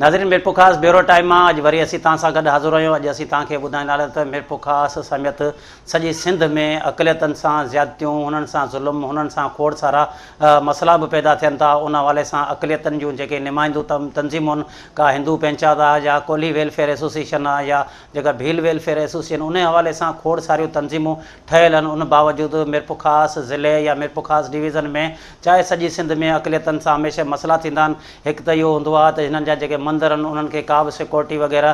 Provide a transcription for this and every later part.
नाज़रीन मिरपो ख़ास bureau time में अॼु वरी असीं तव्हां सां गॾु हाज़िर आहियूं। अॼु असीं तव्हांखे ॿुधाईंदा त मिरपो ख़ास समेत सॼी सिंध में अक़लियतनि सां ज़्यादतियूं, हुननि सां ज़ुल्म, हुननि सां खोड़ सारा मसइला बि पैदा थियनि था। उन हवाले सां अक़लियतनि जूं जेके नुमाइंदू तंज़ीमूं आहिनि, का हिंदू पंचायत आहे या कोली वेलफेयर एसोसिएशन आहे या जेका भील वेलफेयर एसोसिएशन, उन हवाले सां खोड़ सारियूं तंज़ीमूं ठहियल आहिनि। उन बावजूदि मिरपो ख़ास ज़िले या मिरपो ख़ास डिवीज़न में चाहे सॼी सिंध में अक़लियतनि सां हमेशह मसइला थींदा आहिनि। हिकु त इहो हूंदो आहे त हिननि जा जेके मंदर आहिनि उन्हनि खे का बि सिक्योरिटी वग़ैरह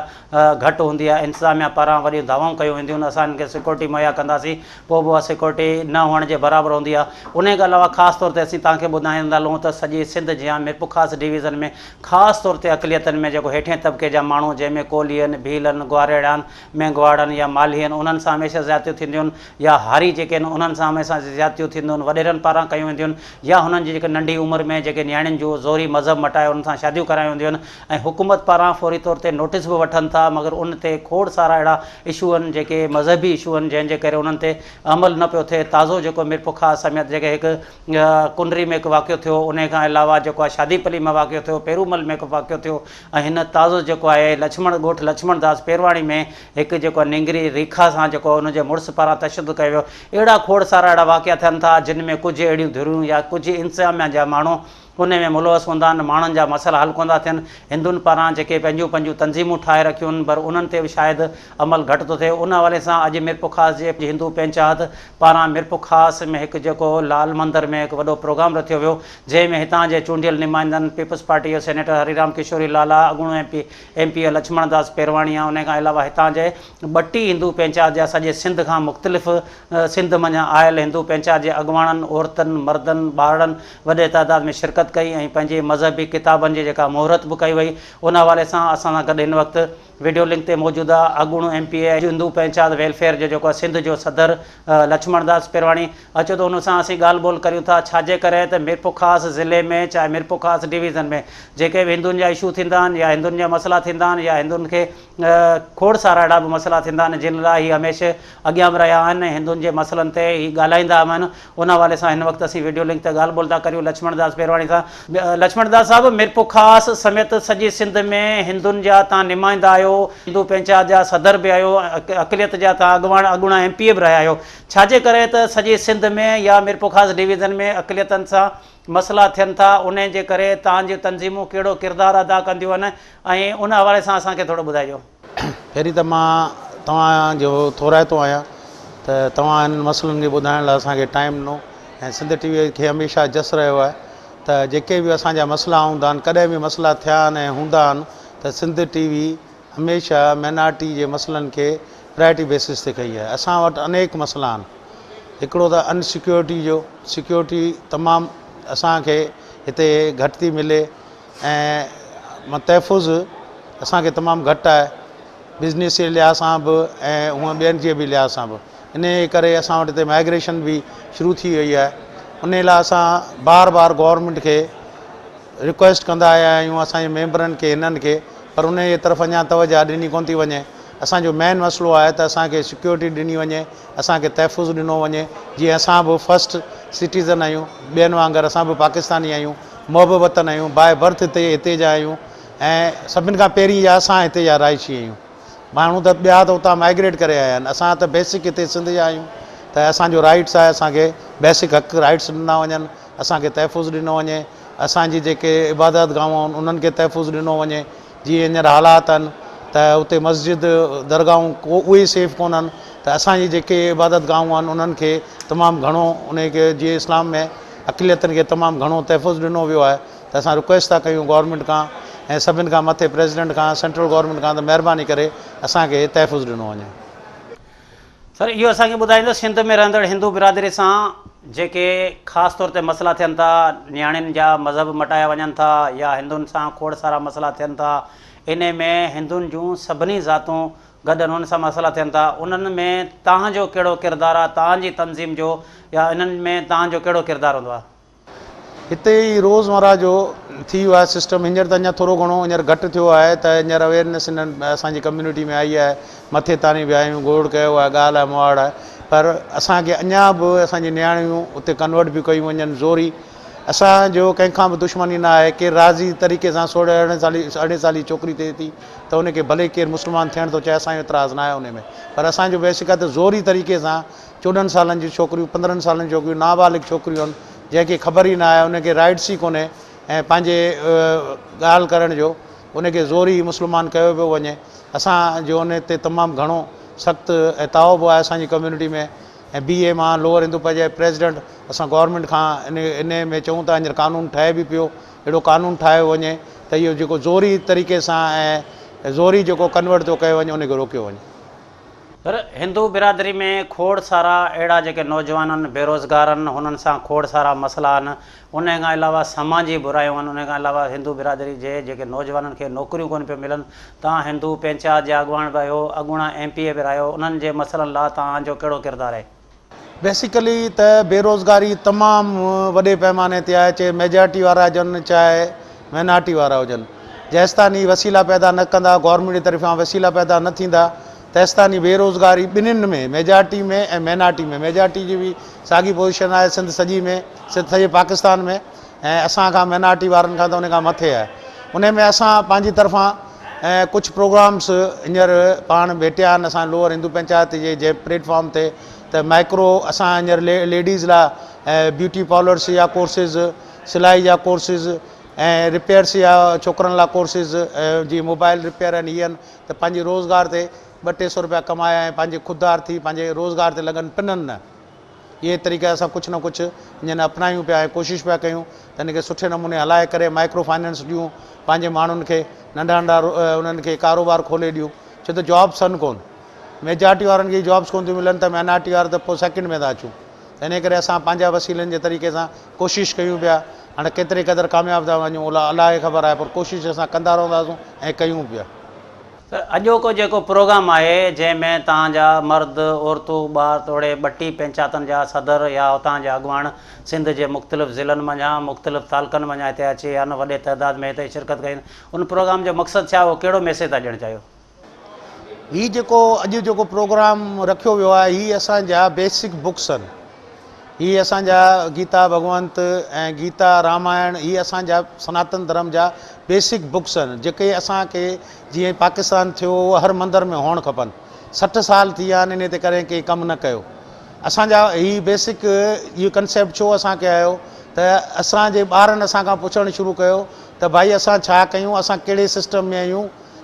घटि हूंदी आहे। इंतिज़ामिया पारां वॾियूं दावाऊं कयूं वेंदियूं आहिनि, असां हिनखे सिक्योरिटी मुहैया कंदासीं, पोइ बि उहा सिक्योरिटी न हुअण जे बराबरि हूंदी आहे। उन खां अलावा ख़ासि तौर ते असीं तव्हांखे ॿुधाईंदा हलूं त सॼी सिंध जी मिरपो ख़ास डिवीज़न में ख़ासि तौर ते अक़लियतनि में जेको हेठिएं तबिके जा माण्हू, जंहिंमें कोली आहिनि, भील आहिनि, ग्वारेड़ आहिनि, मेंगवाड़ आहिनि या माली आहिनि, उन्हनि सां हमेशह ज़्यादतियूं थींदियूं आहिनि। या हारी जेके आहिनि उन्हनि सां हमेशह ज़्यादतियूं थींदियूं आहिनि, वॾेरनि पारां कयूं वेंदियूं आहिनि। या हुननि जी जेके नंढी उमिरि में जेके नियाणियुनि जो ज़ोरी मज़हब मटाए उन्हनि सां शादियूं करायूं वेंदियूं आहिनि। ऐं हुकूमत पारां फौरी तौर ते नोटिस बि वठनि था, मगर उन ते खोड़ सारा अहिड़ा इशू आहिनि जेके मज़हबी इशू आहिनि, जंहिंजे करे उन्हनि ते अमल न पियो थिए। ताज़ो जेको मिरपो ख़ास समेत जेके हिकु कुंडरी में हिकु वाक़ियो थियो, उन खां अलावा जेको आहे शादीपली में वाक़ियो थियो, पेरूमल में हिकु वाक़ियो थियो, ऐं हिन ताज़ो जेको आहे लक्ष्मण ॻोठु लक्ष्मण दास पेरवाणी में हिकु जेको निंगरी रेखा सां जेको हुनजे मुड़ुस पारां तशदुद कयो वियो। अहिड़ा खोड़ सारा अहिड़ा वाक़िया थियनि था जिन में कुझु अहिड़ियूं धुरियूं या कुझु इंतिज़ामिया जा माण्हू उन में मुलवस हूंदा आहिनि, माण्हुनि जा मसइला हल कोन था थियनि। हिंदुनि पारां जेके पंहिंजूं पंहिंजूं तंज़ीमूं ठाहे रखियूं आहिनि, पर उन्हनि ते बि शायदि अमल घटि थो थिए। उन हवाले सां अॼु मिरपो ख़ास जे हिंदू पंचायत पारां मिरपो ख़ास में हिकु जेको लाल मंदर में हिकु वॾो प्रोग्राम रखियो वियो, जंहिंमें हितां जे चूंडियल नुमाइंदनि पीपल्स पार्टी जो सेनेटर हरिराम किशोरी लाला, अॻूणो एमपी लक्ष्मण दास पेरवाणी आहे, उन खां अलावा हितां जे 32 हिंदू पंचायत जा सॼे सिंध खां मुख़्तलिफ़ सिंध मञा आयल हिंदू पंचायत जे अॻुवाणनि, औरतनि, मर्दनि, ॿारनि वॾे तइदाद में शिरकत कई ऐं पंहिंजे मज़हबी किताबनि जी जेका मुहूरत बि कई वई। उन हवाले सां असां सां गॾु हिन वक़्तु वीडियो लिंक ते मौजूदु आहे अॻूणो एमपी हिंदू पंचायत वेलफेयर जो जेको आहे सिंध जो सदर लक्ष्मण दास पेरवाणी। अचो त हुन सां असीं ॻाल्हि ॿोल करियूं था, छाजे करे त मिरपो ख़ास ज़िले में चाहे मिरपो ख़ास डिवीज़न में जेके बि हिंदुनि जा इशू थींदा आहिनि या हिंदुनि जा मसइला थींदा आहिनि या हिंदुनि खे खोड़ सारा अहिड़ा बि मसइला थींदा आहिनि जिन लाइ हीअ हमेशह अॻियां बि रहिया आहिनि, हिंदुनि जे मसइलनि ते ही ॻाल्हाईंदा आहिनि। उन हवाले सां हिन वक़्तु असीं वीडियो लिंक ते ॻाल्हि ॿोल था करियूं लक्ष्मण दास पेरवाणी सां। लक्ष्मण दास साहिबु, मिरपो ख़ास समेत सॼी सिंध में हिंदुनि जा तव्हां नुमाइंदा आहियो, हिंदू पंचायत जा सदर बि आहियो, अक़लियत जा तव्हां अॻूणा एमपी बि रहिया आहियो। छाजे करे त सॼी सिंध में या मिरपो ख़ास डिवीज़न में अक़लियतनि सां मसइला थियनि था, उन जे करे तव्हांजी तंज़ीमूं कहिड़ो किरदारु अदा कंदियूं आहिनि, ऐं उन हवाले सां असांखे थोरो ॿुधाइजो। पहिरीं त मां तव्हांजो थोराइतो आहियां त तव्हां हिन मसइलनि खे ॿुधाइण लाइ असांखे टाइम ॾिनो, ऐं सिंध टीवीअ खे हमेशह जस रहियो आहे त जेके बि असांजा मसइला हूंदा आहिनि, कॾहिं बि मसइला थिया आहिनि ऐं हूंदा आहिनि त सिंध टीवी हमेशह माइनॉरिटी जे मसइलनि खे प्रायोरिटी बेसिस ते कई आहे। असां वटि अनेक मसइला आहिनि। हिकिड़ो त अनसिक्योरिटी जो, सिक्योरिटी तमामु असांखे हिते घटि थी मिले ऐं तहफ़ुज़ असांखे तमामु घटि आहे, बिज़नेस जे लिहाज़ सां बि ऐं हूअं ॿियनि जे बि लिहाज़ सां बि। इन करे असां वटि हिते माइग्रेशन बि शुरू थी वई आहे। उन लाइ असां बार बार गवर्नमेंट खे रिक्वेस्ट कंदा आया आहियूं, असांजे मेंबरनि खे, हिननि खे, पर उन जे तरफ़ अञा तवजा ॾिनी कोन थी वञे। असांजो मेन मसइलो आहे त असांखे सिक्योरिटी ॾिनी वञे, असांखे तहफ़ुज़ ॾिनो वञे, जीअं असां बि फस्ट सिटीज़न आहियूं, ॿियनि वांगुरु असां बि पाकिस्तानी आहियूं, मोहब वतन आहियूं, बाय बर्थ हिते जा आहियूं, ऐं सभिनि खां पहिरीं या असां हिते जा रहाइशी आहियूं। माण्हू त ॿिया त उतां माइग्रेट करे आया आहिनि, असां त बेसिक हिते सिंध जा आहियूं, त असांजो राइट्स आहे, असांखे बेसिक हक़ राइट्स ॾिना वञनि, असांखे तहफ़ुज़ ॾिनो वञे, असांजी जेके इबादत गाहूं आहिनि उन्हनि खे तहफ़ुज़ ॾिनो वञे। जीअं हींअर हालात आहिनि त उते मस्जिद दरगाहूं उहे सेफ कोन्हनि, त असांजी जेके इबादत गाहूं आहिनि उन्हनि खे तमामु घणो उनखे जीअं इस्लाम में अक़लियतनि खे तमामु घणो तहफ़ुज़ ॾिनो वियो आहे। त असां रिक्वेस्ट था कयूं गवर्नमेंट खां ऐं सभिनि खां मथे प्रेसिडेंट खां, सेंट्रल गवर्नमेंट खां, त महिरबानी करे असांखे तहफ़ुज़ ॾिनो वञे। सर, इहो असांखे ॿुधाईंदो सिंध में रहंदड़ हिंदू बिरादरी सां जेके ख़ासि तौर ते मसइला थियनि था, नियाणियुनि जा मज़हब मटाया वञनि था या हिंदुनि सां खोड़ सारा मसइला थियनि था, इन में हिंदुनि जूं सभिनी ज़ातूं गॾु हुननि सां मसइला थियनि था, उन्हनि में तव्हांजो कहिड़ो किरदारु आहे, तव्हांजी तंज़ीम जो या इन्हनि में तव्हांजो कहिड़ो किरदारु हूंदो आहे? हिते ई रोज़मर्रा जो थी वियो आहे सिस्टम। हींअर त अञा थोरो घणो हींअर घटि थियो आहे, त हींअर अवेयरनेस हिननि असांजी कम्यूनिटी में आई आहे, मथे ताणी बि आहियूं, गोड़ कयो आहे, ॻाल्हि आहे, मुआड़ आहे, पर असांखे अञा बि असांजी नियाणियूं उते कन्वर्ट बि कयूं वञनि ज़ोरी, असांजो कंहिंखां बि दुश्मनी न आहे। केरु राज़ी तरीक़े सां 16 साली छोकिरी थिए थी त उनखे भले केरु मुस्लमान थियण थो चाहे, असांजो एतिराज़ु न आहे उन में। पर असांजो बेसिक आहे त ज़ोरी तरीक़े सां 14 सालनि जी छोकिरियूं, 15 सालनि जी छोकिरियूं, नाबालिग छोकिरियूं आहिनि जंहिंखे ख़बर ई न आहे, उनखे राइट्स ई कोन्हे ऐं पंहिंजे ॻाल्हि करण जो उनखे ज़ोरी मुस्लमान कयो पियो वञे। असांजो उन ते तमामु घणो सख़्तु ऐं ताव आहे असांजी कम्यूनिटी में। ऐं BA मां लोअर हिंदू पंचायत प्रेसिडेंट असां गवर्नमेंट खां इन में चऊं था, हींअर कानून ठहे बि पियो, अहिड़ो कानून ठाहियो वञे त इहो जेको ज़ोरी तरीक़े सां ऐं ज़ोरी जेको कन्वर्ट थो कयो वञे उनखे रोकियो वञे। पर हिंदू बिरादरी में खोड़ सारा अहिड़ा जेके नौजवान आहिनि, बेरोज़गार आहिनि, हुननि सां खोड़ सारा मसइला आहिनि। उन खां अलावा समाजी बुरायूं आहिनि। उन खां अलावा हिंदू बिरादरी जे जेके नौजवाननि खे नौकरियूं कोन पियूं मिलनि। तव्हां हिंदू पंचायत जे अॻुवाण बि आहियो, अॻूणा MP बि रहियो, उन्हनि जे मसइलनि लाइ तव्हांजो कहिड़ो किरदारु आहे? बेसिकली त बेरोज़गारी तमामु वॾे पैमाने ते आहे, चाहे मेजॉरिटी वारा हुजनि चाहे माइनॉरिटी वारा हुजनि। जेसिताईं वसीला पैदा न कंदा, गवर्नमेंट जी तरफ़ां वसीला पैदा न थींदा, तेसिताईं बेरोज़गारी ॿिन्हिनि में, मेजॉरिटी में ऐं माइनॉरिटी में, मेजॉरिटी जी बि साॻी पोजीशन आहे सिंध सॼी में, सिंध सॼे पाकिस्तान में, ऐं असांखां माइनॉरिटी वारनि खां त उन खां मथे आहे। उन में असां पंहिंजी तरफ़ां कुझु प्रोग्राम्स हींअर पाण भेटिया आहिनि असां लोअर हिंदू पंचायत जे प्लेटफॉर्म ते। त माइक्रो असां हींअर लेडीज़ लाइ ब्यूटी पार्लर्स जा कोर्सिस, सिलाई जा कोर्सिस ऐं रिपेयर्स जा छोकिरनि लाइ कोर्सिस, जीअं मोबाइल रिपेयर आहिनि, इहे आहिनि त पंहिंजे रोज़गार ते 200-300 रुपया कमाया ऐं पंहिंजे ख़ुददार थी पंहिंजे रोज़गार ते लॻनि पिननि न। इहे तरीक़े असां कुझु न कुझु हींअर अपनायूं पिया ऐं कोशिशि पिया कयूं त हिनखे सुठे नमूने हलाए करे माइक्रो फाइनेंस ॾियूं, पंहिंजे माण्हुनि खे नंढा नंढा उन्हनि खे कारोबार खोले ॾियूं। छो त जॉब्स आहिनि कोन, मेजॉरिटी वारनि खे जॉब्स कोन थियूं मिलनि त माइनॉरिटी वारा त पोइ सेकेंड में था अचूं। त इन करे असां पंहिंजा वसीलनि जे तरीक़े सां कोशिशि कयूं पिया। हाणे केतिरे क़दुरु कामयाबु था वञूं अलाए ख़बर आहे, पर कोशिशि असां कंदा रहंदासीं ऐं कयूं पिया। त अॼोको जेको प्रोग्राम आहे जंहिंमें तव्हांजा मर्द, औरतूं, ॿार तोड़े 32 पंचायतनि जा सदर या उतां जा अॻुवाण सिंध जे मुख़्तलिफ़ ज़िलनि मञा, मुख़्तलिफ़ तालुकनि मञा हिते अची विया आहिनि, वॾे तइदाद में हिते शिरकत कई। उन प्रोग्राम जो मक़सदु छा हो, कहिड़ो मैसेज था ॾियणु चाहियो? हीउ जेको अॼु जेको प्रोग्राम रखियो वियो आहे, हीअ असांजा बेसिक बुक्स आहिनि। हीअ असांजा गीता भगवंत ऐं गीता रामायण, हीअ असांजा सनातन धर्म जा बेसिक बुक्स आहिनि जेके असांखे जीअं पाकिस्तान थियो हर मंदर में हुअणु खपनि। 60 साल थी विया आहिनि इन ते करे कंहिं कमु न कयो। असांजा हीअ बेसिक इहो कंसेप्ट छो असांखे आयो त असांजे ॿारनि असांखां पुछणु शुरू कयो त भाई असां छा कयूं, असां कहिड़े सिस्टम में आहियूं,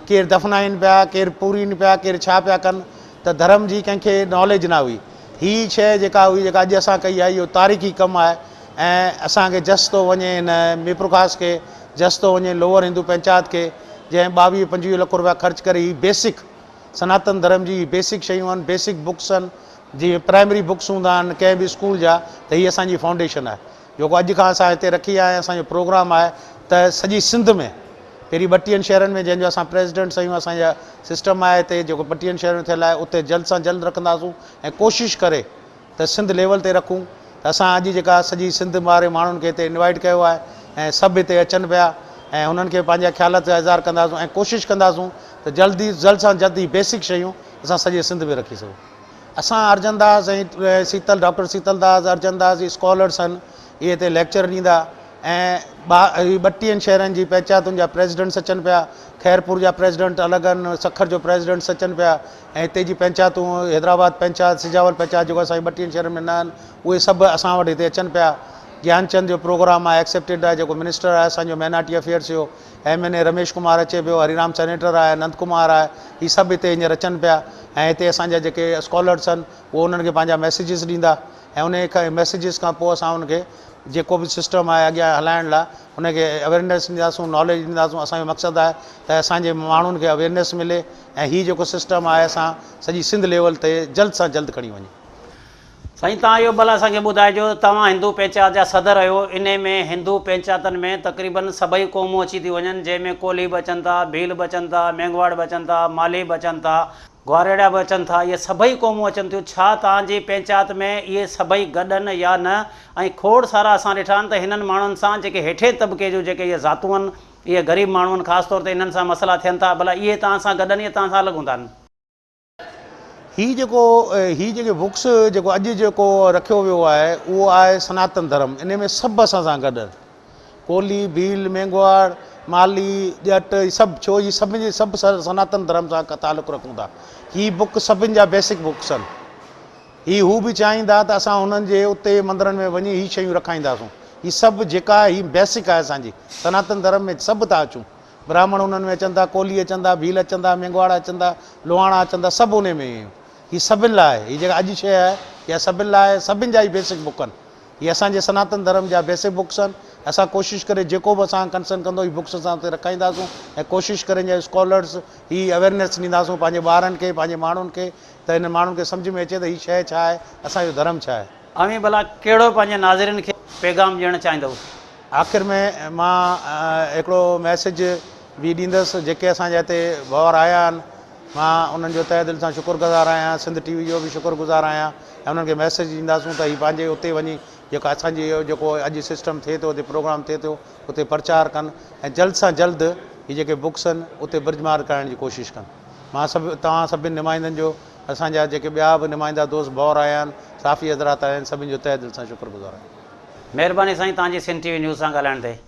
केरु दफ़नाइनि पिया, केरु पूरीनि पिया, केरु छा पिया कनि, त धर्म जी कंहिंखे नॉलेज न हुई। हीअ शइ जेका हुई, जेका अॼु असां कई आहे, इहो तारीख़ी कमु आहे ऐं असांखे जस थो वञे हिन मीरपुरख़ास खे, जस थो वञे लोअर हिंदू पंचायत खे, जंहिं 22-25 लख रुपया ख़र्च करे हीअ बेसिक सनातन धर्म जी बेसिक शयूं आहिनि, बेसिक बुक्स आहिनि। जीअं प्राइमरी बुक्स हूंदा आहिनि कंहिं बि स्कूल जा, त हीअ असांजी फाउंडेशन आहे जेको अॼु खां असां हिते रखी आहे। असांजो प्रोग्राम आहे त सॼी सिंध में पहिरीं 32 शहरनि में जंहिंजो असां प्रेसिडेंट्स आहियूं, असांजा सिस्टम आहे हिते जेको 32 शहरनि में थियलु आहे, उते जल्द सां जल्द रखंदासूं ऐं कोशिशि करे त सिंध लेवल ते रखूं। त असां अॼु जेका सॼी सिंध वारे माण्हुनि खे हिते इनवाइट कयो आहे ऐं सभु हिते अचनि पिया ऐं हुननि खे पंहिंजा ख़्यालात इज़हार कंदासूं ऐं कोशिशि कंदासूं त जल्द सां जल्द ई बेसिक शयूं असां सॼे सिंध में रखी सघूं। असां अर्जनदास ऐं डॉक्टर शीतलदास अर्जनदास जी स्कॉलर्स आहिनि, इहे हिते लेक्चर ॾींदा ऐं 32 शहरनि जी पंचायतुनि जा प्रेसिडेंट्स अचनि पिया, खैरपुर जा प्रेसिडेंट अलॻि आहिनि, सखर जो प्रेसिडेंट्स अचनि पिया ऐं हिते जी पंचायतूं हैदराबाद पंचायत, सिजावल पंचायत जेको असांजी 32 शहरनि में न आहिनि, उहे सभु असां वटि हिते अचनि पिया। ज्ञानचंद जो प्रोग्राम आहे, एक्सेप्टेड आहे, जेको मिनिस्टर आहे असांजो माइनॉरिटी अफेयर्स जो, MNA रमेश कुमार अचे पियो, हरिराम सेनेटर आहे, नंद कुमार आहे, हीअ सभु हिते हींअर अचनि पिया ऐं हिते असांजा जेके स्कॉलर्स आहिनि उहे उन्हनि खे पंहिंजा मैसेजिस ॾींदा ऐं उन मैसेजिस खां पोइ असां उनखे जेको बि सिस्टम आहे अॻियां हलाइण लाइ उनखे अवेयरनेस ॾींदासूं, नॉलेज ॾींदासूं। असांजो मक़सदु आहे त असांजे माण्हुनि खे अवेयरनेस मिले ऐं हीअ जेको सिस्टम आहे असां सॼी सिंध लेवल ते जल्द सां जल्द खणी वञूं। साईं, तव्हां इहो भला असांखे ॿुधाइजो, तव्हां हिंदू पंचायत जा सदर आहियो, इन में हिंदू पंचायतनि में तक़रीबन सभई क़ौमूं अची थी वञनि, जंहिंमें कोली बि अचनि था, भील बि अचनि था, मेंगवाड़ बि अचनि था, माली बि अचनि था, ग्वारेड़ा बि अचनि था, इहे सभई क़ौमूं अचनि थियूं। छा तव्हांजी पंचायत में इहे सभई गॾनि या न? ऐं खोड़ सारा असां ॾिठा आहिनि त हिननि माण्हुनि सां जेके हेठे तबिके जूं जेके इहे ज़ातूं आहिनि, इहे ग़रीब माण्हू आहिनि, ख़ासि तौर ते इन्हनि सां मसइला थियनि था, भला इहे तव्हां सां गॾनि या तव्हां सां अलॻि हूंदा आहिनि? ही जेके बुक्स जेको अॼु जेको रखियो वियो आहे उहो आहे सनातन धर्म। इन में सभु असां सां गॾु कोली, भील, मेंगवाड़, माली, ॼट, सभु, छो ही सभिनी सभु सनातन धर्म सां तालुक़ु रखूं था। ही बुक सभिनि जा बेसिक बुक्स आहिनि। ही हू बि चाहींदा त असां हुननि जे उते मंदरनि में वञी ही शयूं रखाईंदासूं। ही सभु जेका ही बेसिक आहे असांजी सनातन धर्म में सभु था अचूं। ब्राह्मण उन्हनि में अचनि था, कोली अचनि था, भील अचनि था, मेंगवाड़ अचनि था, लोहाणा अचनि था, सभु उन में। ही सभिनि लाइ ही जेका अॼु शइ आहे इहा सभिनि लाइ, सभिनि जा ई बेसिक बुक आहिनि। ये असांजे सनातन धर्म जा बेसिक बुक्स आहिनि। असां कोशिशि करे जेको बि असां कंसर्न कंदो ही बुक्स असां उते रखाईंदासूं ऐं कोशिशि करे जा स्कॉलर्स ही अवेयरनेस ॾींदासूं पंहिंजे ॿारनि खे, पंहिंजे माण्हुनि खे, त हिन माण्हुनि खे सम्झ में अचे त ही शइ छा आहे, असांजो धर्म छा आहे। अमी भला कहिड़ो पंहिंजे नाज़रीन खे पैगाम ॾियणु चाहींदव? आख़िर में मां हिकिड़ो मैसेज बि ॾींदुसि। जेके असांजे हिते भाउर आया आहिनि, मां उन्हनि जो तहे दिलि सां शुक्रगुज़ार आहियां। सिंध टीवी जो बि शुक्रगुज़ार आहियां ऐं उन्हनि खे मैसेज ॾींदासूं त ही पंहिंजे उते वञी जेको असांजी जेको अॼु सिस्टम थिए थो, उते प्रोग्राम थिए थो, उते प्रचार कनि ऐं जल्द सां जल्द ही जेके बुक्स आहिनि उते बिरजमार करण जी कोशिशि कनि। मां तव्हां सभिनि नुमाइंदनि जो, असांजा जेके ॿिया बि नुमाइंदा दोस्त भाउर आया आहिनि, साफ़ी हज़रात आया आहिनि, सभिनि जो तहे दिलि सां शुक्रगुज़ार आहियां। महिरबानी साईं तव्हांजी सिंध टीवी न्यूज़ सां ॻाल्हाइण ते।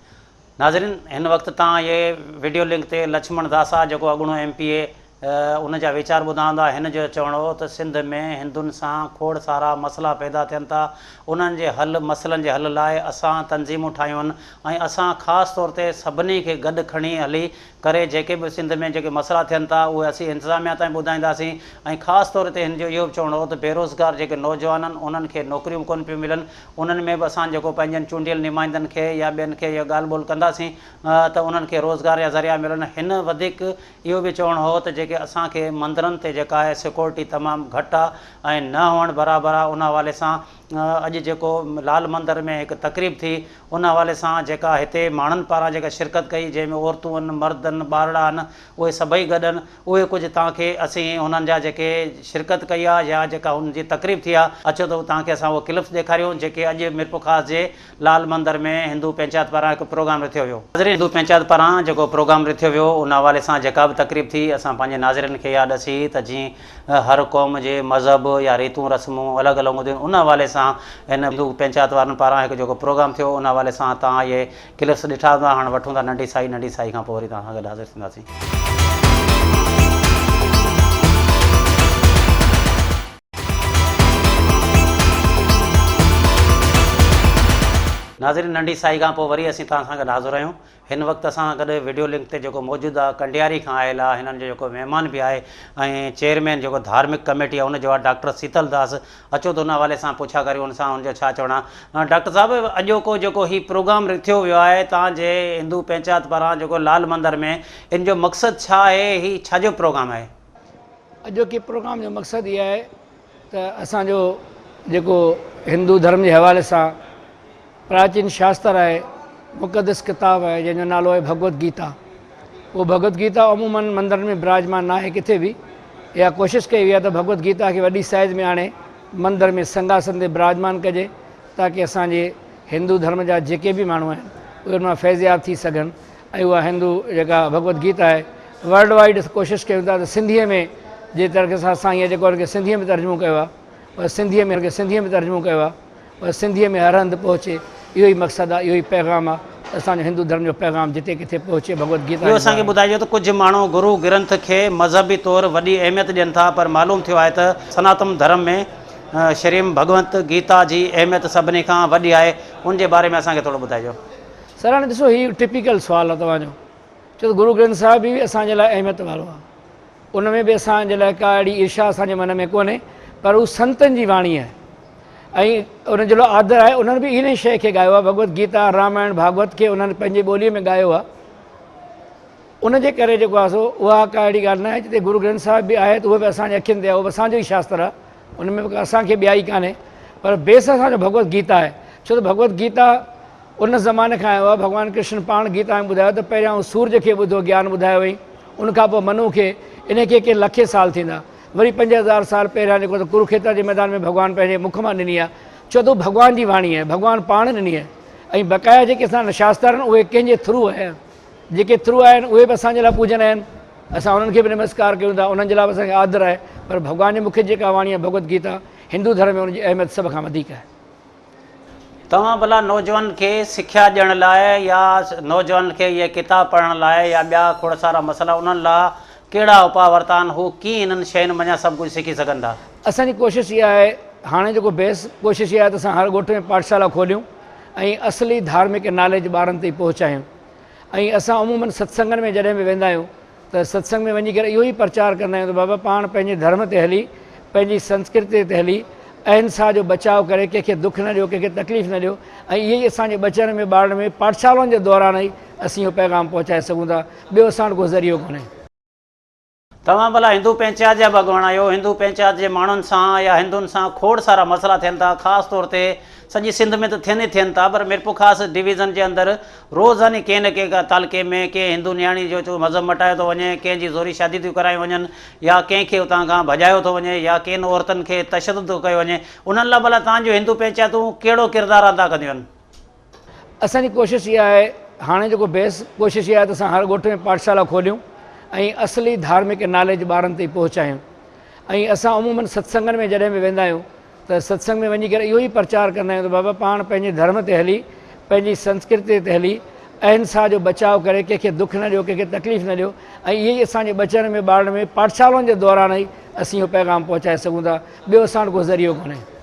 नाज़रीन, हिन वक़्तु तव्हां इहे वीडियो लिंक ते लक्ष्मण दासा जेको अॻूणो MPA उन जा वीचार ॿुधाईंदा। हिन जो चवणो हो त सिंध में हिंदुनि सां खोड़ सारा मसइला पैदा थियनि था। उन्हनि जे मसइलनि जे हल लाइ असां तंज़ीमूं ठाहियूं आहिनि ऐं असां ख़ासि तौर ते सभिनी खे गॾु खणी हली करे जेके बि सिंध में जेके मसइला थियनि था उहे असीं इंतिज़ामिया ताईं ॿुधाईंदासीं। ऐं ख़ासि तौर ते हिन जो इहो बि चवणो हो त बेरोज़गार जेके नौजवान आहिनि उन्हनि खे नौकरियूं कोन पियूं मिलनि। उन्हनि में बि असां जेको पंहिंजनि चूंडियल नुमाइंदनि खे या ॿियनि खे इहा ॻाल्हि ॿोल कंदासीं त उन्हनि खे रोज़गार जा ज़रिया मिलनि। हिन वधीक इहो बि चवणो हो त जेके असांखे मंदरनि ते जेका आहे सिक्योरिटी तमामु घटि आहे ऐं न हुअणु बराबरि आहे। उन हवाले सां अॼु जेको लाल मंदर में हिकु तक़रीब थी उन हवाले सां जेका हिते माण्हुनि पारां जेका शिरकत कई, जंहिंमें औरतूं आहिनि, मर्द आहिनि, ॿारड़ा आहिनि, उहे सभई गॾु आहिनि। उहे कुझु तव्हांखे असीं हुननि जा जेके शिरकत कई आहे या जेका हुन जी तक़रीब थी आहे, अचो त तव्हांखे असां उहो क्लिप्स ॾेखारियूं जेके अॼु मिरपुर ख़ास जे लाल मंदर में हिंदू पंचायत पारां हिकु प्रोग्राम रखियो वियो। हिंदू पंचायत पारां जेको प्रोग्राम रखियो वियो उन हवाले सां जेका बि तक़रीब थी असां पंहिंजे नाज़रीन खे यादि त जीअं हर क़ौम जे मज़हब या रीतूं रस्मूं अलॻि अलॻि हूंदियूं, उन हवाले सां हिन हिंदू पंचायत वारनि पारां हिकु जेको प्रोग्राम थियो उन हवाले सां तव्हां इहे क्लिप्स ॾिठा हूंदा। हाणे वठूं था नंढी साई खां पोइ वरी तव्हां सां गॾु हाज़िर थींदासीं। नाज़रीन, नंढी साई खां पोइ वरी असीं तव्हां सां गॾु हाज़िर आहियूं। हिन वक़्तु असां गॾु वीडियो लिंक ते जेको मौजूदु आहे कंडियारी खां आयल आहे, हिननि जो जेको महिमान बि आहे ऐं चेयरमैन जेको धार्मिक कमेटी आहे उनजो आहे डॉक्टर शीतल दास। अचो त उन हवाले सां पुछा करियूं उन सां हुनजो छा चवणु आहे। डॉक्टर साहिबु, अॼोको जेको ही प्रोग्राम रखियो वियो आहे तव्हांजे हिंदू पंचायत पारां जेको लाल मंदर में, इन जो मक़सदु छा आहे? ही छाजो प्रोग्राम आहे? अॼोके प्रोग्राम जो मक़सदु इहो आहे त असांजो जेको हिंदू धर्म जे हवाले सां प्राचीन शास्त्र आहे, मुक़दस किताब आहे जंहिंजो नालो आहे भगवत गीता। उहो भगवत गीता अमूमन मंदर में विराजमान न आहे किथे बि। इहा कोशिशि कई वई आहे त भगवत गीता खे वॾी साइज़ में आणे मंदर में संघासन ते विराजमान कजे ताकी असांजे हिंदू धर्म जा जेके बि माण्हू आहिनि उहे उन मां फैज़याब थी सघनि। ऐं उहा हिंदू जेका भगवत गीता आहे वर्ल्ड वाइड कोशिशि कयूं था त सिंधीअ में जे तरीक़े सां असां हीअं जेको हुनखे सिंधीअ में तर्जुमो कयो आहे, उहा सिंधीअ में तर्जुमो कयो आहे, उहा सिंधीअ में हर हंधि पहुचे। इहो ई मक़सदु आहे, इहो ई पैगाम आहे असांजो हिंदू धर्म जो पैगाम जिते किथे पहुचे भगवत गीता। इहो असांखे ॿुधाइजो त कुझु माण्हू गुरू ग्रंथ खे मज़हबी तौरु वॾी अहमियत ॾियनि था, पर मालूम थियो आहे त सनातन धर्म में श्रीम भगवत गीता जी अहमियत सभिनी खां वॾी आहे। उनजे बारे में असांखे थोरो ॿुधाइजो। सर, हाणे ॾिसो, हीउ टिपिकल सुवालु आहे तव्हांजो। छो त गुरू ग्रंथ साहिब बि असांजे लाइ अहमियत वारो आहे, उन में बि असांजे लाइ का अहिड़ी ईर्षा असांजे मन में कोन्हे, पर उहा संतनि जी वाणी आहे ऐं उनजो आदर आहे। उन्हनि बि इन शइ खे ॻायो आहे, भगवत गीता, रामायण, भागवत खे उन्हनि पंहिंजी ॿोलीअ में ॻायो आहे। उनजे करे जेको आहे सो उहा का अहिड़ी ॻाल्हि न आहे। जिते गुरू ग्रंथ साहिब बि आहे त उहो बि असांजे अखियुनि ते आहे, उहो बि असांजो ई शास्त्र आहे, उन में बि असांखे ॿियाई कान्हे, पर बेस असांजो भगवत गीता आहे। छो त भगवत गीता उन ज़माने खां आयो आहे। भॻवानु कृष्ण पाण गीता में ॿुधायो त पहिरियां सूरज खे ॿुधो ज्ञान ॿुधायो हुई, उनखां पोइ मनु खे, इनखे के लखे साल थींदा, वरी 5000 साल पहिरियां जेको त कुरुक्षेत्र जे मैदान में भॻवानु पंहिंजे मुख मां ॾिनी आहे। छो त भॻवान जी वाणी आहे, भॻवानु पाण ॾिनी आहे। ऐं बक़ाया जेके असां शास्त्र आहिनि उहे कंहिंजे थ्रू आहिनि, जेके थ्रू आहिनि उहे बि असांजे लाइ पूजन आहिनि। असां उन्हनि खे बि नमस्कार कयूं था, उन्हनि जे लाइ असांखे आदर आहे। पर भॻवान जे मुखे जेका वाणी आहे भगवत गीता, हिंदू धर्म में उनजी अहमियत सभ खां वधीक आहे। तव्हां भला नौजवान खे सिख्या ॾियण लाइ या नौजवान खे इहे किताब पढ़ण लाइ या ॿिया खोड़ सारा मसइला उन्हनि लाइ कहिड़ा उपाउ वरिता आहिनि, हू कीअं इन्हनि शयुनि मञा सभु कुझु सिखी सघनि था? असांजी कोशिशि इहा आहे, हाणे जेको बेस कोशिशि इहा आहे त असां हर ॻोठ में पाठशाला खोलियूं ऐं असली धार्मिक नॉलेज ॿारनि ताईं पहुचायूं। ऐं असां अमूमन सत्संगनि में जॾहिं बि वेंदा आहियूं त सत्संग में वञी करे इहो ई प्रचार कंदा आहियूं त बाबा पाण पंहिंजे धर्म ते हली, पंहिंजी संस्कृति ते हली, अहिंसा जो बचाव करे, कंहिंखे दुख न ॾियो, कंहिंखे तकलीफ़ न ॾियो। ऐं इहे ई असांजे बचण में ॿारनि में पाठशालाउनि जे दौरान ई असीं इहो पैगाम पहुचाए सघूं था। ॿियो असां वटि को ज़रियो कोन्हे। तव्हां भला हिंदू पंचायत जा भॻवान आहियो, हिंदू पंचायत जे माण्हुनि सां या हिंदुनि सां खोड़ सारा मसइला थियनि था, ख़ासि तौर ते सॼी सिंध में त थियनि ई थियनि था, पर मिरपु ख़ासि डिवीज़न जे अंदरि रोज़ानी कंहिं न कंहिं तालुके में कंहिं हिंदू न्याणी जो मज़हब मटायो थो वञे, कंहिंजी ज़ोरी शादी थियूं करायूं वञनि, या कंहिंखे उतां खां भॼायो थो वञे, या कंहिं औरतुनि खे तशदुद थो कयो वञे। उन्हनि लाइ भला तव्हांजो हिंदू पंचायतूं कहिड़ो किरदारु अदा कंदियूं आहिनि? असांजी कोशिशि इहा आहे, हाणे जेको बेस कोशिशि इहा आहे त असां हर ॻोठ में पाठशाला खोलियूं ऐं असली धार्मिक नॉलेज ॿारनि ताईं पहुचायूं। ऐं असां अमूमन सत्संगनि में जॾहिं बि वेंदा आहियूं त सत्संग में वञी करे इहो ई प्रचार कंदा आहियूं त बाबा पाण पंहिंजे धर्म ते हली, पंहिंजी संस्कृति ते हली, अहिंसा जो बचाव करे, कंहिंखे दुख न ॾियो, कंहिंखे तकलीफ़ न ॾियो। ऐं इहे ई असांजे बचण में ॿारनि में पाठशालाउनि जे दौरान ई असीं इहो पैगाम पहुचाए सघूं था। ॿियो असां वटि को ज़रियो कोन्हे।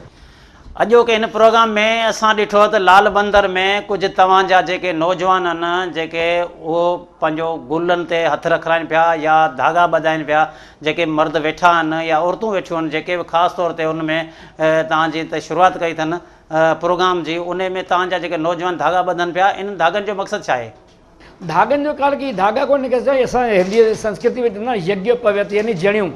अॼोके हिन प्रोग्राम में असां ॾिठो त लाल बंदर में कुझु तव्हांजा जेके नौजवान आहिनि, जेके उहो पंहिंजो गुलनि ते हथ रखाइनि पिया या धागा ॿधाइनि पिया, जेके मर्द वेठा आहिनि या औरतूं वेठियूं आहिनि, जेके बि ख़ासि तौर ते उन में तव्हांजी त शुरूआति कई अथनि प्रोग्राम जी, उन में तव्हांजा जेके नौजवान धागा ॿधनि पिया, इन धागनि जो मक़सदु छा आहे? धागनि जो काल की धागा कोन निकिरंदा, असां हिंदी संस्कृति में चवंदा यज्ञ पवित्र, यानी जणियूं।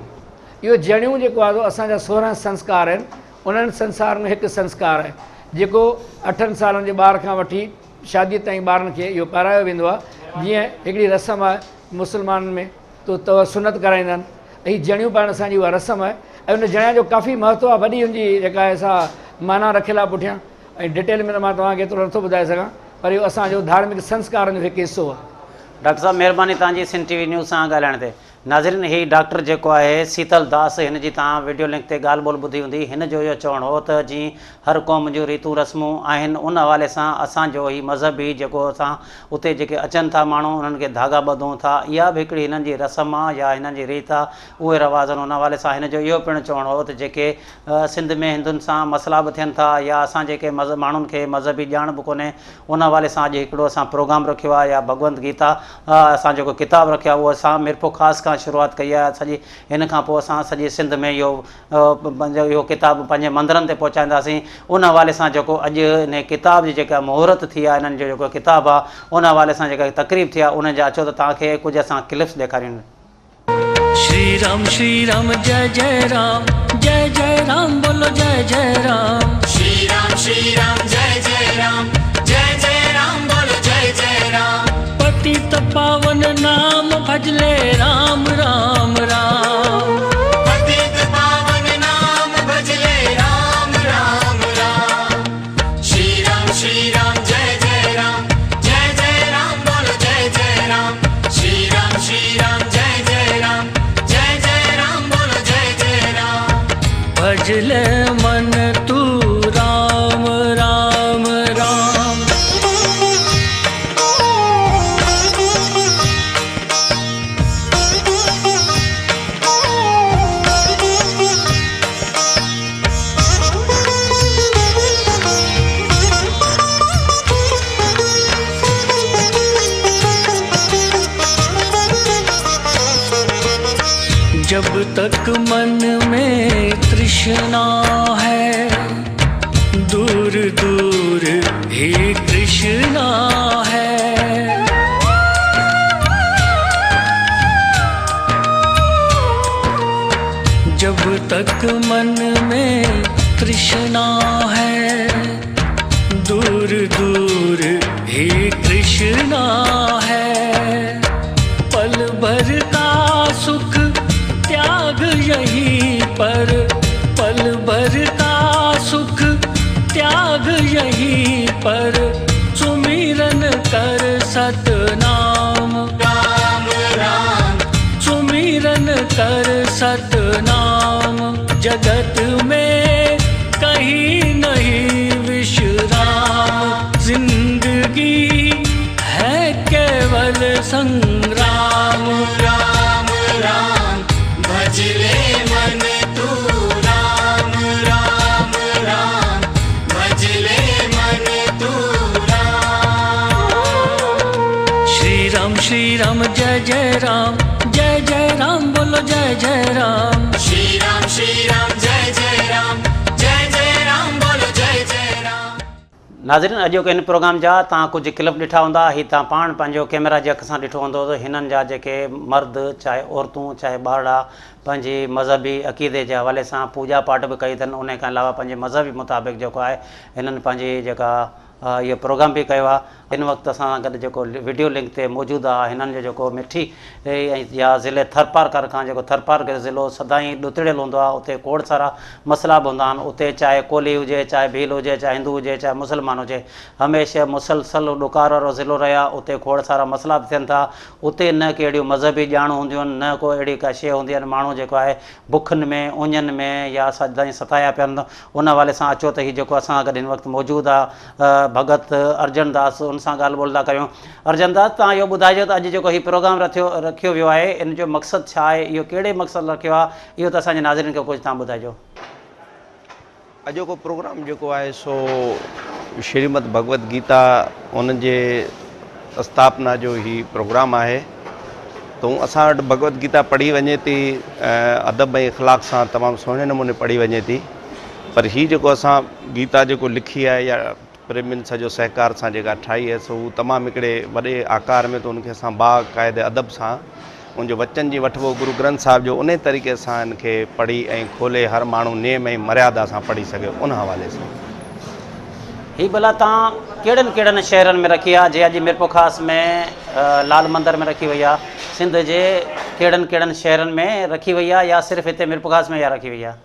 इहो जणियूं जेको आहे असांजा 16 संस्कार आहिनि। उन्हनि संसार में हिकु संस्कार आहे जेको 8 सालनि जे ॿार खां वठी शादीअ ताईं ॿारनि खे इहो पारायो वेंदो आहे। जीअं हिकिड़ी रस्म आहे मुस्लमाननि में तो सुनत कराईंदा आहिनि, हीअ जणियूं पाइण असांजी उहा रस्म आहे। ऐं उन जणिया जो काफ़ी महत्व आहे, वॾी हुनजी जेका आहे सा माना रखियलु आहे पुठियां। ऐं डिटेल में त मां तव्हांखे एतिरो नथो ॿुधाए सघां, पर इहो असांजो धार्मिक संस्कारनि जो हिकु हिसो आहे। डॉक्टर साहब महिरबानी तव्हांजी सिंध टीवी न्यूज़ सां ॻाल्हाइण ते। नाज़रीन, ही डॉक्टर जेको आहे शीतल दास, हिन जी तव्हां वीडियो लिंक ते ॻाल्हि ॿोल ॿुधी हूंदी। हिन जो इहो चवणु हो त जीअं हर क़ौम जूं रीतूं रस्मूं आहिनि, उन हवाले सां असांजो ही मज़हबी जेको असां उते जेके अचनि था माण्हू, उन्हनि खे धागा ॿधूं था, इहा बि हिकिड़ी हिननि जी रस्म आहे या हिननि जी रीत आहे, उहे रवाज़ आहिनि। उन हवाले सां हिन जो इहो पिणु चवणु हो त जेके सिंध में हिंदुनि सां मसइला बि थियनि था या असां जेके माण्हुनि खे मज़हबी ॼाण बि कोन्हे, उन हवाले सां अॼु हिकिड़ो असां प्रोग्राम रखियो आहे या भगवंत गीता असां जेको किताबु रखियो आहे उहो असां मिरपो ख़ासि खां शुरूआति कई आहे। सॼी हिन खां पोइ असां सॼी सिंध में इहो किताबु पंहिंजे मंदरनि ते पहुचाईंदासीं। उन हवाले सां जेको अॼु हिन किताब जी जेका मुहूर्त थी आहे, हिननि जो जेको किताबु आहे, उन हवाले सां जेका तक़रीब थी आहे, उन जा अचो त तव्हांखे कुझु असां क्लिप्स ॾेखारियूं। श्री राम जय जय राम बोलो जय जय राम। श्री राम जय जय राम बोलो जय जय राम। पतित पावन नाम भजले राम राम राम। पतित पावन नाम भजले राम राम राम। श्री राम जय जय राम बोलो जय जय राम। श्री राम जय जय राम बोलो जय जय राम। भजले मन तू राम राम राम। जब तक मन में तृष्णा है, दूर दूर ही कृष्णा है। जब तक मन में तृष्णा है, दूर दूर ही कृष्णा है। पल भर का सुख त्याग यहीं पर, पल भर का सुख त्याग यहीं पर। सुमिरन कर सतनाम राम राम। जगत में कहीं नहीं विश्राम। जिंदगी है केवल संग्राम। राम राम भज ले मन तू, राम राम राम भज ले मन तू राम। श्री राम जय जय राम, जय जय राम बोलो जय जय राम। श्री राम जय जय राम, जय जय राम बोलो जय जय राम। नाज़रीन, अॼोके हिन प्रोग्राम जा तव्हां कुझु क्लिप ॾिठा हूंदा। ही तव्हां पाण पंहिंजो कैमरा जे अख सां ॾिठो हूंदो त हिननि जा जेके मर्द चाहे औरतूं चाहे ॿारड़ा पंहिंजी मज़हबी अक़ीदे जे हवाले सां पूॼा पाठ बि कई अथनि। उन खां अलावा पंहिंजे मज़हबी मुताबिक़ जेको आहे हिननि पंहिंजी जेका इहो प्रोग्राम बि कयो आहे। हिन वक़्तु असां गॾु जेको वीडियो लिंक ते मौजूदु आहे हिननि जो जेको मिठी या ज़िले थरपारकर खां जेको थरपारकर ज़िलो सदाईं ॾुतड़ियल हूंदो आहे, उते खोड़ सारा मसइला बि हूंदा आहिनि। उते चाहे कोली हुजे, चाहे भील हुजे, चाहे हिंदू हुजे, चाहे मुस्लमान हुजे, हमेशह मुसलसल ॾुकार वारो ज़िलो रहिया। उते खोड़ सारा मसइला बि थियनि था। उते न के अहिड़ियूं मज़हबी ॼाण हूंदियूं आहिनि, न को अहिड़ी का शइ हूंदी आहिनि। माण्हू जेको आहे बुखनि में उञनि में या सदाईं सताया पिया आहिनि। उन हवाले सां अचो त हीउ जेको असां गॾु हिन वक़्तु मौजूदु आहे भगत अर्जन दास, उन सां ॻाल्हि ॿोल था कयूं। अर्जन दास, तव्हां इहो ॿुधाइजो त अॼु जेको हीउ प्रोग्राम रखियो वियो आहे, इन जो मक़सदु छा आहे? इहो कहिड़े मक़सदु रखियो आहे? इहो त असांजे नाज़रीन खे कुझु तव्हां ॿुधाइजो। अॼोको प्रोग्राम जेको आहे सो श्रीमद भगवत गीता उन जे स्थापना जो ही प्रोग्राम आहे। त असां वटि भगवत गीता पढ़ी वञे थी, अदब ऐं इख़लाक़ सां तमामु सुहिणे नमूने पढ़ी वञे थी। पर हीअ जेको असां गीता जेको लिखी आहे या प्रेमियुनि सॼो सहकार सां जेका ठाही आहे, सो हू तमामु हिकिड़े वॾे आकार में, त उनखे असां बाक़ाइदे अदब सां उनजो वचन जी वठिबो गुरु ग्रंथ साहिब जो उन तरीक़े सां इनखे पढ़ी ऐं खोले हर माण्हू नेम ऐं मर्यादा सां पढ़ी सघे, उन हवाले सां। हीअ भला तव्हां कहिड़नि कहिड़नि शहरनि में रखी आहे? जीअं अॼु मिरपो ख़ास में लाल मंदर में रखी वई आहे, सिंध जे कहिड़नि कहिड़नि शहरनि में रखी वई आहे, या सिर्फ़ु हिते मिरपो ख़ास में इहा रखी वई आहे?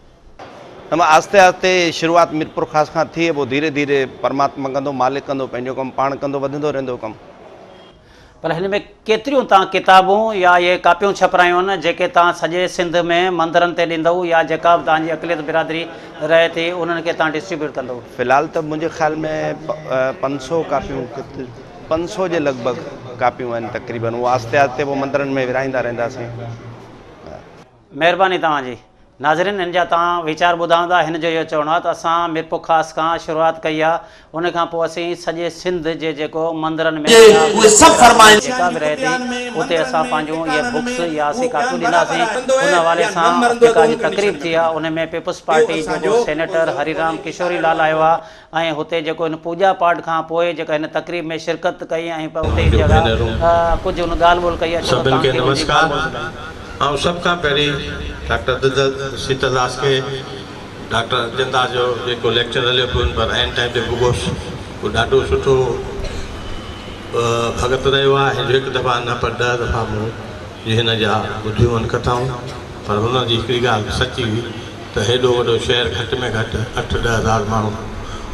त मां आहिस्ते आहिस्ते शुरूआति मिरपुर ख़ास खां थिए, पोइ धीरे धीरे परमात्मा कंदो, मालिक कंदो, पंहिंजो कमु पाण कंदो, वधंदो रहंदो कमु। पर हिन में केतिरियूं तव्हां किताबूं या इहे कापियूं छपारायूं आहिनि जेके तव्हां सॼे सिंध में मंदरनि ते ॾींदव, या जेका बि तव्हांजी अक़लियत बिरादरी रहे थी उन्हनि खे तव्हां डिस्ट्रीब्यूट कंदव? फ़िलहाल त मुंहिंजे ख़्याल में 500 कापियूं, 500 जे लॻभॻि कापियूं आहिनि तक़रीबन। उहा आहिस्ते आहिस्ते पोइ मंदरनि में विराईंदा रहंदासीं। महिरबानी तव्हांजी। नाज़रीन, हिन जा तव्हां वीचार ॿुधाईंदा। हिन जो इहो चवणो आहे त असां मिरपो ख़ास खां शुरूआति कई आहे, उन खां पोइ असीं सॼे सिंध जे जेको मंदरनि में जेका बि रहे थी उते असां पंहिंजूं इहे बुक्स या असीं कापियूं ॾींदासीं। उन हवाले सां जेका अॼु तक़रीब थी आहे उन में पीपुल्स पार्टी जो सेनेटर हरिराम किशोरी लाल आयो आहे, ऐं हुते जेको हिन पूॼा पाठ खां पोइ जेका हिन तक़रीब में शिरकत कई ऐं उते कुझु हुन ॻाल्हि ॿोल कई आहे। ऐं सभ खां पहिरीं डॉक्टर शीतलदास खे, डॉक्टर अर्जन दास जो जेको लेक्चर हलियो पियो पर एंड टाइम ते भुगोस, उहो ॾाढो सुठो भगत रहियो आहे। हिकु दफ़ा न पर 10 दफ़ा मूं हिन जा ॿुधियूं आहिनि कथाऊं, पर हुन जी हिकिड़ी ॻाल्हि सची हुई त हेॾो वॾो शहर घटि में घटि 8-10 हज़ार माण्हू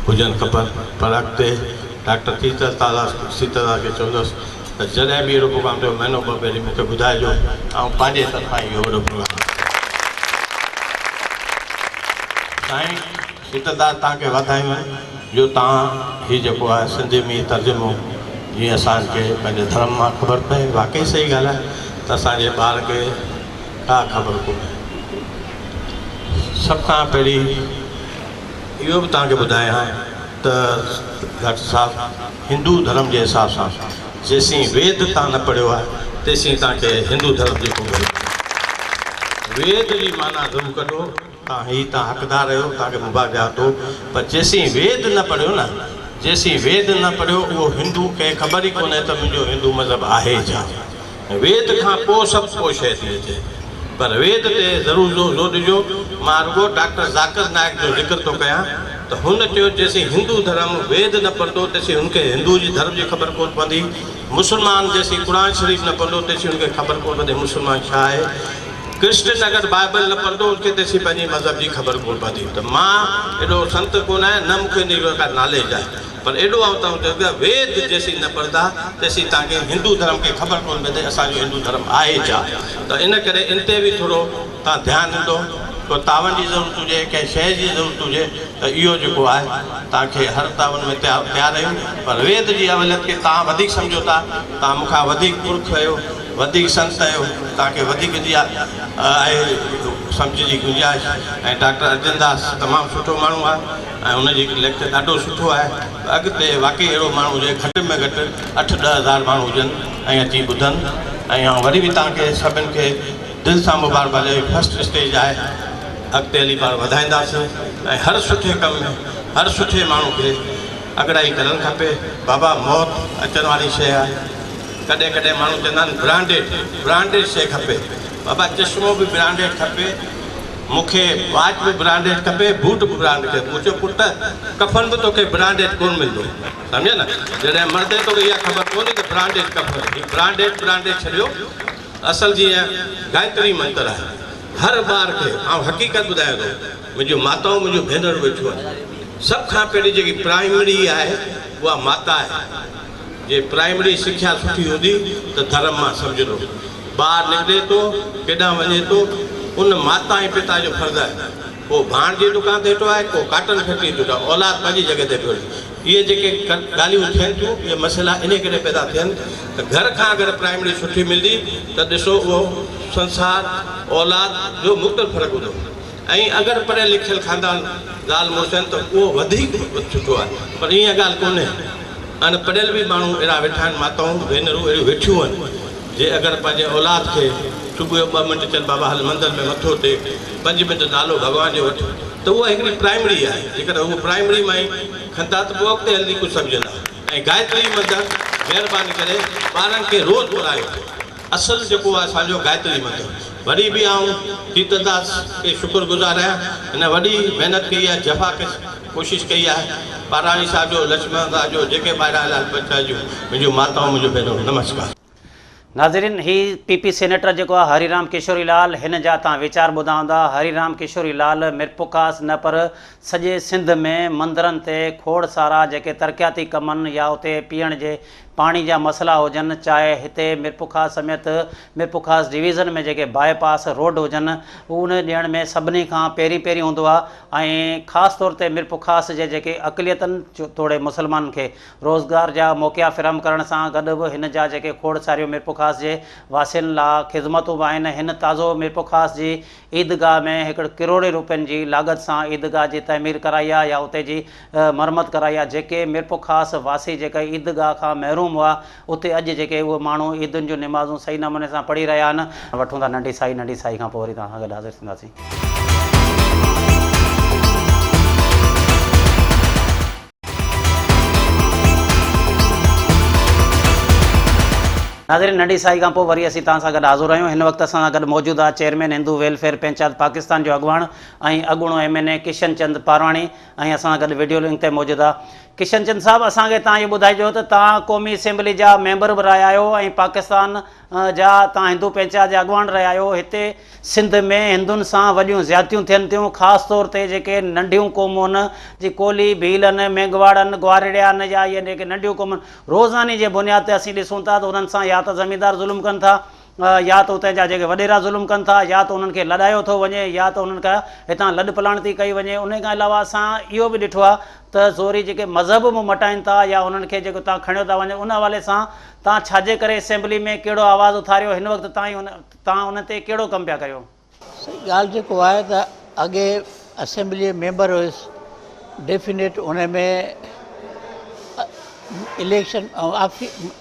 हुजनि खपनि। पर अॻिते डॉक्टर शीतलदास खे चवंदुसि त जॾहिं बि अहिड़ो प्रोग्राम थियो महीनो ॿ पहिरीं मूंखे ॿुधाइजो, ऐं पंहिंजे तरफ़ां इहो वॾो प्रोग्राम। साईं शीतलदास, तव्हांखे वाधायूं आहिनि जो तव्हां हीउ जेको आहे सिंधी में तर्जुमो जीअं असांखे पंहिंजे धर्म मां ख़बर पए। वाक़ई सही ॻाल्हि आहे त असांजे ॿार खे का ख़बर कोन्हे। सभ खां पहिरीं इहो बि तव्हांखे ॿुधायां त डॉक्टर साहिबु हिंदू धर्म जे हिसाब सां जेसीं वेद तव्हां न पढ़ियो आहे तेसीं तव्हांखे हिंदू धर्म जेको वेद जी माना ज़रूरु कढो। तव्हां हक़दार आहियो, तव्हांखे मुबारक हो। पर जेसीं वेद न पढ़ियो न, जेसीं वेद न पढ़ियो उहो हिंदू खे ख़बर ई कोन्हे त मुंहिंजो हिंदू मज़हब आहे छा। वेद खां पोइ सभु को शइ थी अचे, पर वेद ते ज़रूरु ज़ोर ॾिजो। मां रुॻो डॉक्टर ज़ाकिर नायक जो ज़िक्र थो कयां त हुन चयो जेसीं हिंदू धर्म वेद न पढ़ंदो तेसीं हुनखे हिंदू जी धर्म जी ख़बर कोन पवंदी। मुस्लमान जेसीं क़ुर शरीफ़ न पढ़ंदो तेसीं हुनखे ख़बर कोन पवंदी मुस्लमान छा आहे। क्रिश्चियन अगरि बाइबल न पढ़ंदो उनखे तेसीं पंहिंजी मज़हब जी ख़बर कोन पवंदी। त मां एॾो संत कोन आहियां, न मूंखे इन नॉलेज आहे, पर एॾो आउं वेद जेसीं न पढ़ंदा तेसीं तव्हांखे हिंदू धर्म खे ख़बर कोन पवंदी असांजो हिंदू धर्म आहे छा। त इन करे इन ते बि थोरो तव्हां ध्यानु ॾींदो को तावन जी ज़रूरत हुजे कंहिं शइ जी ज़रूरत हुजे त इहो जेको आहे तव्हांखे हर तावन में तयारु आहियूं। पर वेद जी अवलियत खे तव्हां वधीक सम्झो था, तव्हां मूंखां वधीक पुरख आहियो, वधीक संत आहियो, तव्हांखे वधीक जी आहे सम्झ जी गुंजाइश। ऐं डॉक्टर अर्जन दास तमामु सुठो माण्हू आहे ऐं हुनजी लेक्चर ॾाढो सुठो आहे। अॻिते वाक़ई अहिड़ो माण्हू हुजे, घटि में घटि 8-10 हज़ार माण्हू हुजनि ऐं अची ॿुधनि। ऐं वरी बि तव्हांखे सभिनि खे दिलि सां मुबारक ॾियो। फस्ट स्टेज आहे, अॻिते हली पाण वधाईंदासीं ऐं हर सुठे कम में हर सुठे माण्हू खे अॻिराई करणु खपे। बाबा मौत अचण वारी शइ आहे। कॾहिं कॾहिं माण्हू चवंदा आहिनि ब्रांडेड शइ खपे। बाबा चश्मो बि ब्रांडेड खपे, मूंखे वॉच बि ब्रांडेड खपे, बूट बि ब्रांडेड खपे। मुंहिंजो पुटु कफन बि तोखे ब्रांडेड कोन मिलंदो, सम्झे न। जॾहिं मर्दे तोखे इहा ख़बर कोन्हे त ब्रांडेड कफन, ब्रांडेड छॾियो। असल जीअं गायत्री मंत्र आहे, हर ॿार खे ऐं हक़ीक़त ॿुधायो थो, मुंहिंजूं माताऊं मुंहिंजूं भेनरूं वेठियूं आहिनि। सभ खां पहिरीं जेकी प्राइमरी आहे उहा माता आहे। जे प्राइमरी सिख्या सुठी हूंदी त धर्म मां सम्झंदो। ॿारु निकिरे थो केॾांहुं वञे थो, उन माता ऐं पिता जो फर्ज़ु आहे। को भाण जी दुकान ते वेठो आहे, को काटन फैक्ट्री ते वेठो आहे, औलाद पंहिंजी जॻह ते वेठो आहे। इहे जेके ॻाल्हियूं थियनि थियूं, इहे मसइला इन करे पैदा थियनि त घर खां अगरि प्राइमरी सुठी मिलंदी त ॾिसो उहो संसार औलाद जो मुख़्तलिफ़ फ़र्क़ु हूंदो। ऐं अगरि पढ़ियल लिखियल ख़ानदान ज़ाल मुड़ुस आहिनि त उहो वधीक सुठो आहे। पर ईअं ॻाल्हि कोन्हे। अनपढ़ियल बि माण्हू अहिड़ा वेठा आहिनि, माताऊं भेनरूं अहिड़ियूं वेठियूं आहिनि। जे अगरि पंहिंजे औलाद खे सुबुह जो 2 मिंट चल बाबा हल मंदर में मथो टेक, 5 मिंट नालो भॻवान जो वठि, त उहा हिकिड़ी प्राइमरी आहे। जेकॾहिं उहो प्राइमरी मां ई खंदा त पोइ अॻिते हलंदी कुझु सम्झंदा। ऐं गायत्री मंत्र महिरबानी करे ॿारनि खे रोज़ु पढ़ायो। असुलु जेको आहे असांजो गायत्री मंत्र। वरी बि आऊं कीर्तनदास खे शुक्रगुज़ार आहियां, हिन वॾी महिनत कई आहे, जफ़ा कोशिशि कई आहे। पाराणी साहिब जो, लक्ष्मण दास जो, जेके ॿाहिरां लाल पंचायत जूं मुंहिंजूं माताऊं मुंहिंजूं भेनरूं, नमस्कार। नाज़रीन, ही PP सेनेटर जेको आहे हरिराम किशोरी लाल, हिन जा तव्हां वीचार ॿुधा हूंदा। हरिराम किशोरी लाल मिरपुखास न पर सॼे सिंध में मंदरनि ते खोड़ सारा जेके तरक़ियाती कमनि या उते पीअण जे पाणी जा मसइला हुजनि, चाहे हिते मिरपुखास समेत मिरपुखास डिवीज़न में जेके बाईपास रोड हुजनि, उन ॾियण में सभिनी खां पहिरीं हूंदो आहे। ऐं ख़ासि तौर ते मिरपुखास जे जेके अक़लियतनि तोड़े मुसलमाननि खे रोज़गार जा मौक़ा फ़िराहम करण सां गॾु बि हिन जा जेके खोड़ सारियूं मिरपुखास जे वासियुनि लाइ ख़िदमतूं बि आहिनि। हिन ताज़ो मिरपुखास जी ईदगाह में 1 करोड़ रुपयनि जी लागत सां ईदगाह जी तमीर कराई आहे या उते जी मरमत कराई आहे। जेके मिरपुखास वासी जेके ईदगाह खां महरूम हुआ, उते अॼु जेके उहे माण्हू ईदुनि जूं निमाज़ूं सही नमूने सां पढ़ी रहिया आहिनि। वठूं था नंढी साई खां पोइ वरी तव्हां सां गॾु हाज़िर थींदासीं। नाज़रीन, नंढी साई खां पोइ वरी असीं तव्हां सां गॾु हाज़िर आहियूं। हिन वक़्तु असां सां गॾु मौजूदु आहे चेयरमैन हिंदू वेलफेयर पंचायत पाकिस्तान जो अॻुवाण ऐं अॻूणो MNA किशन चंद पारवाणी, ऐं असां सां गॾु वीडियो लिंक ते मौजूदु आहे किशन चंद साहब। असांखे तव्हां इहो ॿुधाइजो त तव्हां क़ौमी असेंबली जा मेंबर बि रहिया आहियो ऐं पाकिस्तान जा तव्हां हिंदू पंचायत जा अॻुवाण रहिया आहियो। हिते सिंध में हिंदुनि सां वॾियूं ज़्यादतियूं थियनि थियूं, ख़ासि तौर ते जेके नंढियूं क़ौमूं आहिनि, जी कोली, भीलनि, मेघवाड़नि, ग्वारिड़ियानि या इहे जेके नंढियूं क़ौमूं रोज़ानी जे बुनियाद ते असीं ॾिसूं था त उन्हनि सां या त ज़मींदार ज़ुल्म कनि था, या त उते जा जेके वॾेरा ज़ुल्म कनि था, या त उन्हनि खे लॾायो थो वञे, या त उन्हनि खां हितां लॾ पलाण थी कई वञे। उन खां अलावा असां इहो बि ॾिठो आहे त ज़ोरी जेके मज़हब बि मटाइनि था या उन्हनि खे जेको तव्हां खणियो था वञे, उन हवाले सां तव्हां छाजे करे असेंबली में कहिड़ो आवाज़ु उथारियो? हिन वक़्तु तव्हां उन ते कहिड़ो कमु पिया करियो? सही ॻाल्हि जेको आहे त अॻे असेंबली मेंबर हुयुसि, डेफिनेट उन में इलेक्शन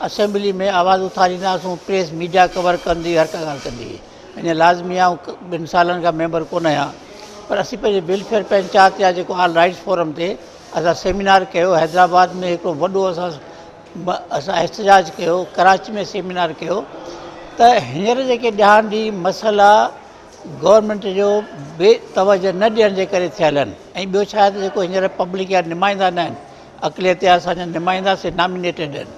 असेंबली में आवाज़ु उथारींदासीं, प्रेस मीडिया कवर कंदी, हर का ॻाल्हि कंदी। अञा लाज़मी आहे, 2 सालनि खां मेंबर कोन आहियां। पर असीं पंहिंजे वेलफेयर पंचायत या जेको ऑल राइट्स फोरम ते असां सेमिनार कयो। हैदराबाद में हिकिड़ो वॾो असां एहतजाज कयो, कराची में सेमिनार कयो। त हींअर जेके ॾियाण ॾींहुं मसइला गवर्नमेंट जो बेतवजह न ॾियण जे करे थियल आहिनि। ऐं ॿियो छा आहे त जेको हींअर पब्लिक जा नुमाइंदा न आहिनि, अक़लियत जा असांजा नुमाइंदा से नॉमिनेटेड आहिनि।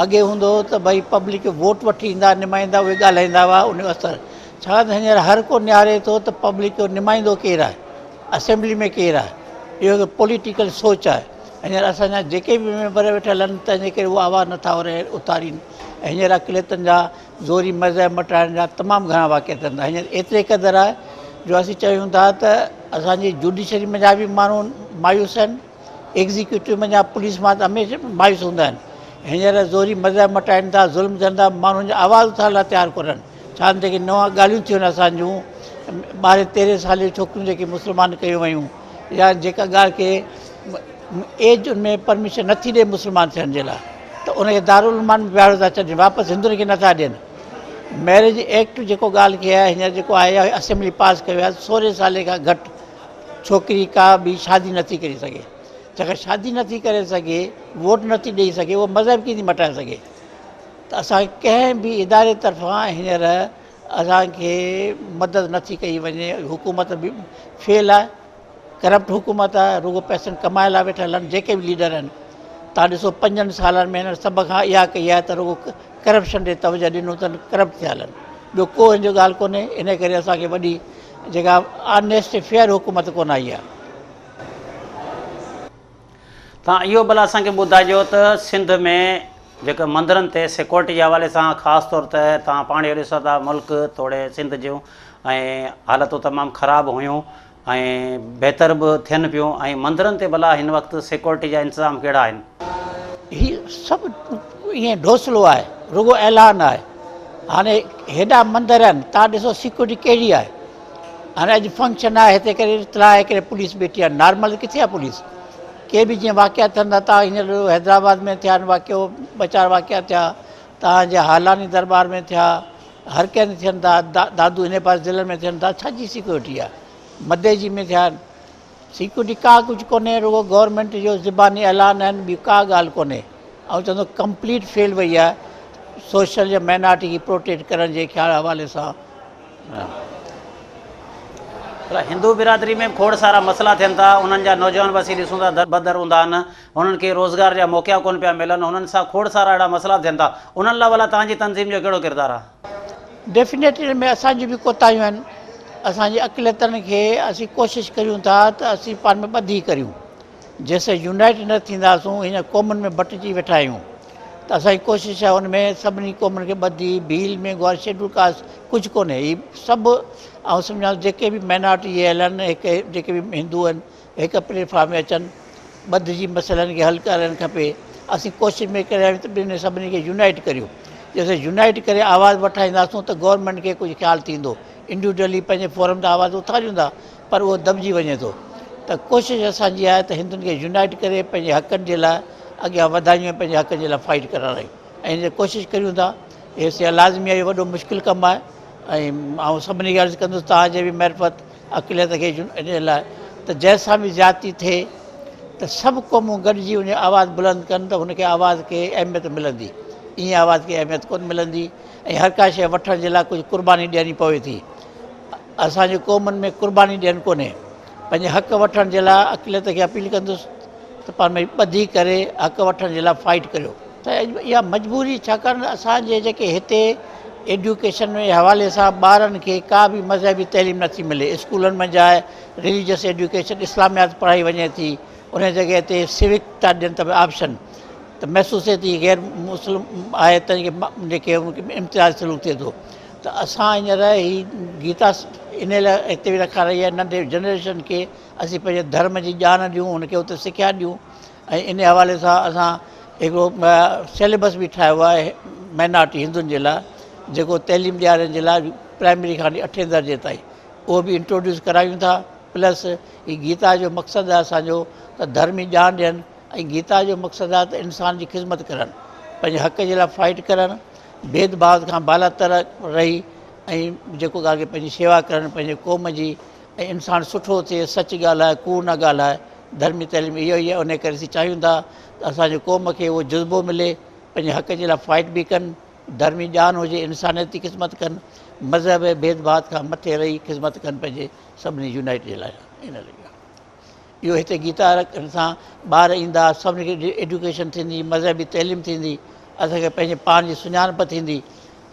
अॻे हूंदो हो त भई पब्लिक वोट वठी ईंदा नुमाइंदा, उहे ॻाल्हाईंदा हुआ, उन जो असरु छा त हींअर हर को निहारे थो त पब्लिक जो नुमाइंदो केरु आहे, असेंबली में केरु आहे। इहो हिकु पॉलिटिकल सोच आहे। हींअर असांजा जेके बि मेंबर वेठल आहिनि, तंहिंजे करे उहा आवाज़ु नथा उथारीनि। ऐं हींअर अक़लियतनि जा ज़ोरी मज़हब मटाइण जा तमामु घणा वाक़िया थियनि था। हींअर एतिरे क़दुरु आहे जो असीं चयूं था त असांजी जुडिशरी में जा बि माण्हू मायूस आहिनि, एग्ज़ीक्यूटिव में जा पुलिस मां त हमेशह मायूस हूंदा आहिनि। हींअर ज़ोरी मज़हब मटाइनि था, ज़ुल्म थियनि था, माण्हुनि जो आवाज़ उथारण लाइ तयारु कोन्हनि। छाकाणि त की नवां ॻाल्हियूं थियूं आहिनि असांजूं 12-13 साल जी छोकिरियूं जेके मुस्लमान कयूं वयूं, या जेका ॻाल्हि खे एज में परमिशन नथी ॾिए मुस्लमान थियण जे लाइ, त उनखे दारुल उलूमान में विहारो था छॾनि, वापसि हिंदुनि खे नथा ॾियनि। मैरिज एक्ट जेको ॻाल्हि खे आहे हींअर जेको आहे असेंबली पास कयो आहे, 16 साल खां घटि छोकिरी का बि शादी नथी करे सघे। जेका शादी नथी करे सघे, वोट नथी ॾेई सघे, उहो मज़हब कीअं थी मटाए सघे। त असां कंहिं बि इदारे तरफ़ां हींअर असांखे मदद नथी कई वञे। हुकूमत बि फेल आहे, करप्ट हुकूमत आहे, रुगो पैसनि कमाए लाइ वेठल आहिनि जेके बि लीडर आहिनि। तव्हां ॾिसो 5 सालनि में हिन सभ खां इहा कई आहे त रुगो करप्शन ॾे तवजो ॾिनो अथनि, करप्ट थिया हलनि, ॿियो को हिन जो ॻाल्हि कोन्हे। इन करे असांखे वॾी जेका ऑनेस्ट फेयर हुकूमत कोन आई आहे। तव्हां इहो भला असांखे ॿुधाइजो त सिंध में जेके मंदरनि ते सिक्योरिटी जे हवाले सां ख़ासि तौर ते तव्हां पाण ई ॾिसो था मुल्क थोरे सिंध जूं ऐं हालतूं तमामु ख़राबु हुयूं ऐं बहितर बि थियनि पियूं, ऐं मंदरनि ते भला हिन वक़्तु सिक्योरिटी जा इंतज़ाम कहिड़ा आहिनि? हीअ सभु ईअं ढोसलो आहे, रुगो ऐलान आहे। हाणे हेॾा मंदर आहिनि, तव्हां ॾिसो सिक्योरिटी कहिड़ी आहे। हाणे अॼु फंक्शन आहे, हिते करे इतला आहे करे पुलिस बीठी आहे, नॉर्मल किथे आहे पुलिस? के बि जीअं वाक़िया थियनि था, तव्हां हींअर हैदराबाद में थिया आहिनि वाक़ियो, 2-4 वाक़िया थिया, तव्हांजे हालानी दरबार में थिया, हर कंहिं थियनि था, दादू हिन पासे ज़िलनि में थियनि था। छाजी सिक्योरिटी आहे? मदे जी में थिया आहिनि, सिक्योरिटी का कुझु कोन्हे, रुगो गवर्नमेंट जो ज़बानी ऐलान आहिनि, ॿी का ॻाल्हि कोन्हे। ऐं चवंदो कंप्लीट फेल वई आहे सोशल या माइनॉरिटी खे प्रोटेक्ट करण जे ख़्याल हवाले सां। पर हिंदू बिरादरी में खोड़ सारा मसइला थियनि था, उन्हनि जा नौजवान बि असीं ॾिसूं था दर बदर हूंदा आहिनि, उन्हनि खे रोज़गार जा मौक़ा कोन पिया मिलनि, उन्हनि सां खोड़ सारा अहिड़ा मसइला थियनि था। उन्हनि लाइ भला तव्हांजी तनज़ीम जो कहिड़ो किरदारु आहे? डेफिनेटली में असांजी बि कोताहियूं आहिनि। असांजी अक़लियतनि खे असीं कोशिशि करियूं था त असीं पाण में ॿधी करियूं। जेसिं यूनाइट न थींदासूं, हिन क़ौमुनि में बटिजी वेठा आहियूं, त असांजी कोशिशि आहे हुन में सभिनी क़ौमुनि खे ॿधी, भील में ग्वार शेड्यूल कास्ट कुझु कोन्हे, हीअ सभु ऐं सम्झा जेके बि माइनॉरिटी इहे हलनि, हिकु जेके बि हिंदू आहिनि हिकु प्लेटफॉर्म में अचनि, ॿधिजी मसइलनि खे हल करणु खपे। असीं कोशिशि में करे आहियूं त ॿिन्ही सभिनी खे यूनाइट करियूं। जैसे यूनाइट करे आवाज़ु वठाईंदासूं त गवर्नमेंट खे कुझु ख़्यालु थींदो। इंडिविजुअली पंहिंजे फोरम ते आवाज़ु उथारियूं था, पर उहो दॿिजी वञे थो। त कोशिशि असांजी आहे त हिंदुनि खे यूनाइट करे पंहिंजे हक़नि जे लाइ अॻियां वधायूं, पंहिंजे हक़नि जे लाइ फाइट करण लाइ, ऐं हिन कोशिशि करियूं था। इहो लाज़मी आहे, इहो वॾो मुश्किल कमु आहे। ऐं सभिनी खे अर्ज़ु कंदुसि तव्हांजे बि महिरफ़त अक़लियत खे इन लाइ त जंहिंसां बि ज़्यादती थिए त सभु क़ौमूं गॾिजी उन आवाज़ु बुलंद कनि त हुनखे आवाज़ खे अहमियत मिलंदी। ईअं आवाज़ खे अहमियत कोन मिलंदी, ऐं हर का शइ वठण जे लाइ कुझु क़ुर्बानी ॾियणी पवे थी। असांजे क़ौमुनि में क़ुर्बानी ॾियणु कोन्हे, पंहिंजे हक़ वठण जे लाइ अक़लियत खे अपील कंदुसि त पाण में ॿधी करे हक़ वठण जे लाइ फाइट करियो। त इहा मजबूरी, छाकाणि असांजे जेके हिते एजुकेशन जे हवाले सां ॿारनि खे का बि मज़हबी तइलीम नथी मिले। स्कूलनि में जा रिलीजियस एजुकेशन इस्लामियात पढ़ाई वञे थी, उन जॻह ते सिविक था ॾियनि त ऑप्शन, त महसूसु थिए थी गैर मुस्लिम आहे त जेके इम्तियाज़ सलूक थिए थो। त असां हींअर ही गीता इन लाइ हिते बि रखा रही आहे, नंढे जनरेशन खे असीं पंहिंजे धर्म जी ॼाण ॾियूं, हुनखे उते सिखिया ॾियूं। ऐं इन हवाले सां असां हिकिड़ो सिलेबस बि ठाहियो आहे माइनॉरिटी हिंदुनि जे लाइ, जेको तइलीम ॾियारण जे लाइ प्राइमरी खां वठी 8 दर्जे ताईं उहो बि इंट्रोड्यूस करायूं था। प्लस ही गीता जो मक़सदु आहे असांजो त धर्मी ॼाण ॾियनि, ऐं गीता जो मक़सदु आहे त इंसान जी ख़िदमत करणु, पंहिंजे हक़ जे लाइ फाइट करणु, भेदभाव खां बालातर रही, ऐं जेको ॻाल्हि खे पंहिंजी शेवा करणु पंहिंजे क़ौम जी, ऐं इंसानु सुठो थिए, सच ॻाल्हाए, कूड़ न ॻाल्हाए। धर्मी तइलीम इहो ई आहे। उन करे असीं चाहियूं था त असांजे क़ौम खे उहो जज़्बो मिले, पंहिंजे हक़ जे लाइ फाइट बि कनि, धर्मी ॼाण हुजे, इंसानियती ख़िदमत कनि, मज़हब भेदभाव खां मथे रही ख़िदमत कनि पंहिंजे सभिनी यूनाइट जे लाइ। इन लाइ इहो हिते गीता रखण सां ॿार ईंदा, सभिनी खे एजुकेशन थींदी, मज़हबी तइलीम थींदी, असांखे पंहिंजे पाण जी सुञाणप थींदी।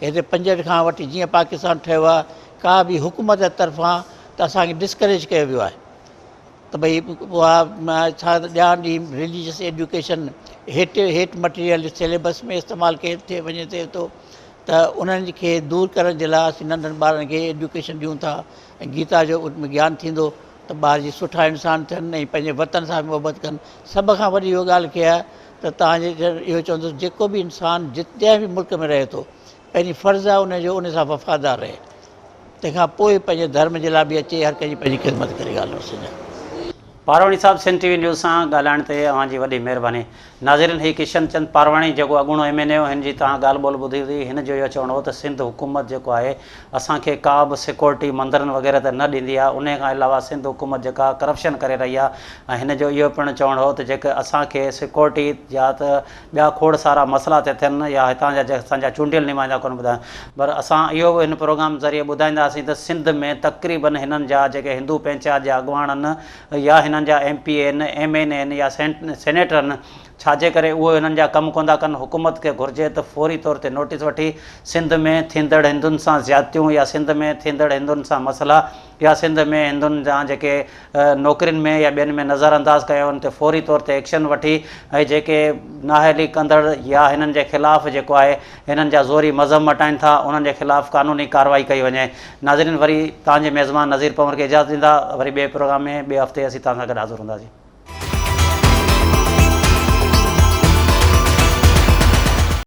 हिते 5 खां वठी जीअं पाकिस्तान ठहियो आहे, का बि हुकूमत तरफ़ां त असांखे डिस्करेज कयो वियो आहे त भई उहा छा ॼाण ॾी रिलीजियस एजुकेशन हेठि मटीरियल सिलेबस में इस्तेमालु कयो थिए वञे थिए थो। त त उन्हनि खे दूरि करण जे लाइ असीं नंढनि ॿारनि खे एजुकेशन ॾियूं था ऐं गीता जो उनमें ज्ञान थींदो त ॿार जी सुठा इंसान थियनि ऐं पंहिंजे वतन सां मोहबत कनि। सभ खां वॾी इहो ॻाल्हि कीअं आहे त तव्हांजे इहो चवंदुसि जेको बि इंसानु जंहिं बि मुल्क में रहे थो पंहिंजी फ़र्ज़ु आहे उनजो उन सां वफ़ादार रहे, तंहिंखां पोइ पंहिंजे धर्म जे लाइ बि अचे, हर कंहिंजी पंहिंजी ख़िदमत करे ॻाल्हि न सॼा। पारवाणी साहब सिंध टीवी न्यूज़ सां ॻाल्हाइण ते अव्हांजी वॾी महिरबानी। नाज़रीन, ही किशन चंद पारवाणी जेको अॻूणो MNA हो, हिन जी तव्हां ॻाल्हि ॿोल ॿुधी हुई। हिन जो इहो चवणो हो त सिंध हुकूमत जेको आहे असांखे का बि सिक्योरिटी मंदरनि वग़ैरह त न ॾींदी आहे, उन खां अलावा सिंध हुकूमत जेका करप्शन करे रही आहे। ऐं हिन जो इहो पिणु चवणो हो त जेके असांखे सिक्योरिटी या त ॿिया खोड़ सारा मसइला था थियनि या हितां जा असांजा चूंडियल नुमाइंदा कोन ॿुधाइनि, पर असां इहो बि हिन प्रोग्राम ज़रिए ॿुधाईंदासीं त सिंध में तक़रीबन हिननि जा जेके हिंदू पंचायत जा अॻुवान आहिनि या हिननि जा MP आहिनि, MNA आहिनि या सेनेटर आहिनि, छाजे करे उहे हिननि जा कमु कोन था कनि। हुकूमत खे घुरिजे त फौरी तौर ते नोटिस वठी सिंध में थींदड़ हिंदुनि सां ज़्यादतियूं या सिंध में थींदड़ हिंदुनि सां मसइला या सिंध में हिंदुनि जा जेके नौकरियुनि में या ॿियनि में नज़रअंदाज़ कया वञनि त फौरी तौर ते एक्शन वठी ऐं जेके नाअहली कंदड़ या हिननि जे ख़िलाफ़ु जेको आहे हिननि जा ज़ोरी मज़हब मटाइनि था उन्हनि जे ख़िलाफ़ु कानूनी कार्रवाई कई वञे। नाज़रीन, वरी तव्हांजे मेज़बान नज़ीर पवर खे इजाज़त ॾींदा, वरी ॿिए प्रोग्राम में ॿिए हफ़्ते असीं तव्हां सां गॾु हाज़िर हूंदासीं।